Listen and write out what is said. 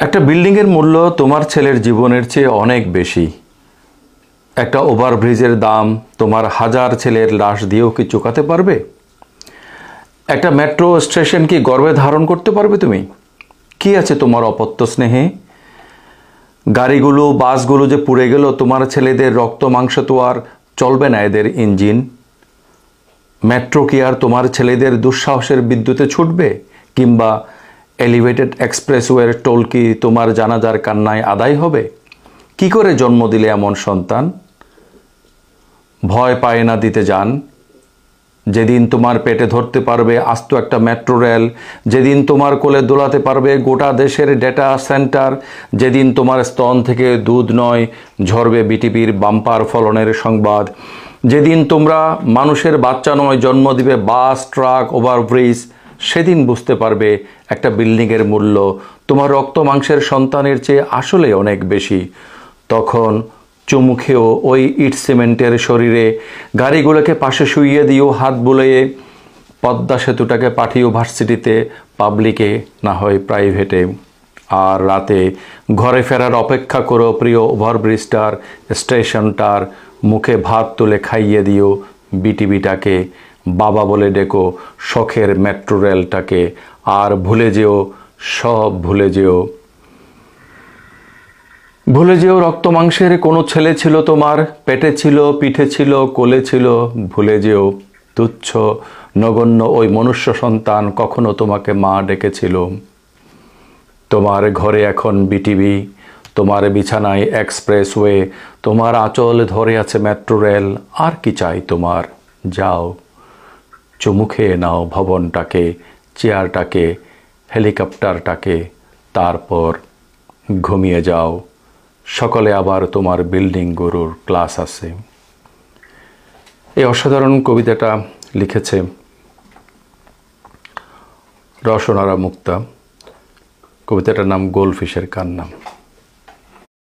একটা বিল্ডিংয়ের মূল্য তোমার ছেলের জীবনের চেয়ে অনেক বেশি। একটা ওভারব্রিজের দাম তোমার হাজার ছেলের লাশ দিয়েও কি চুকাতে পারবে? একটা মেট্রো স্টেশন কি গর্বে ধারণ করতে পারবে তুমি? কি আছে তোমার অপত্য স্নেহে? গাড়িগুলো বাসগুলো যে পুড়ে গেল, তোমার ছেলেদের রক্ত মাংস তো আর চলবে না এদের ইঞ্জিন। মেট্রো কি আর তোমার ছেলেদের দুঃসাহসের বিদ্যুতে ছুটবে? কিংবা এলিভেটেড এক্সপ্রেসওয়ের টোল কি তোমার জানাজার কান্নায় আদায় হবে? কি করে জন্ম দিলে এমন সন্তান? ভয় পায় না দিতে যান। যেদিন তোমার পেটে ধরতে পারবে আস্ত একটা মেট্রো রেল, যেদিন তোমার কোলে দোলাতে পারবে গোটা দেশের ডেটা সেন্টার, যেদিন তোমার স্তন থেকে দুধ নয় ঝরবে বিটিভির বাম্পার ফলনের সংবাদ, যেদিন তোমরা মানুষের বাচ্চা নয় জন্ম দিবে বাস, ট্রাক, ওভারব্রিজ, সেদিন বুঝতে পারবে একটা বিল্ডিংয়ের মূল্য তোমার রক্ত মাংসের সন্তানের চেয়ে আসলে অনেক বেশি। তখন চুমুখেও ওই ইট সিমেন্টের শরীরে গাড়িগুলোকে পাশে শুইয়ে দিও হাত বুলিয়ে, পদ্মা সেতুটাকে পাঠিও ভার্সিটিতে, পাবলিকে না হয় প্রাইভেটে। আর রাতে ঘরে ফেরার অপেক্ষা করো প্রিয় ওভারব্রিজটার, স্টেশনটার, মুখে ভাত তুলে খাইয়ে দিও বিটিভিটাকে, বাবা বলে ডেকো শখের মেট্রো রেলটাকে। আর ভুলে যেও, সব ভুলে যেও, ভুলে যেও রক্ত মাংসের কোনো ছেলে ছিল তোমার, পেটে ছিল, পিঠে ছিল, কোলে ছিল। ভুলে যেও তুচ্ছ নগণ্য ওই মনুষ্য সন্তান কখনো তোমাকে মা ডেকেছিল। তোমার ঘরে এখন বিটিভি, তোমার বিছানায় এক্সপ্রেসওয়ে, তোমার আঁচল ধরে আছে মেট্রো রেল। আর কি চাই তোমার? যাও, চুমু খেয়ে নাও ভবনটাকে, চেয়ারটাকে, হেলিকপ্টারটাকে, তারপর ঘুমিয়ে যাও। সকালে আবার তোমার বিল্ডিং গরুর ক্লাস আছে। এই অসাধারণ কবিতাটা লিখেছে রসনারা মুক্তা। কবিতাটার নাম গোল্ডফিশের কান্না।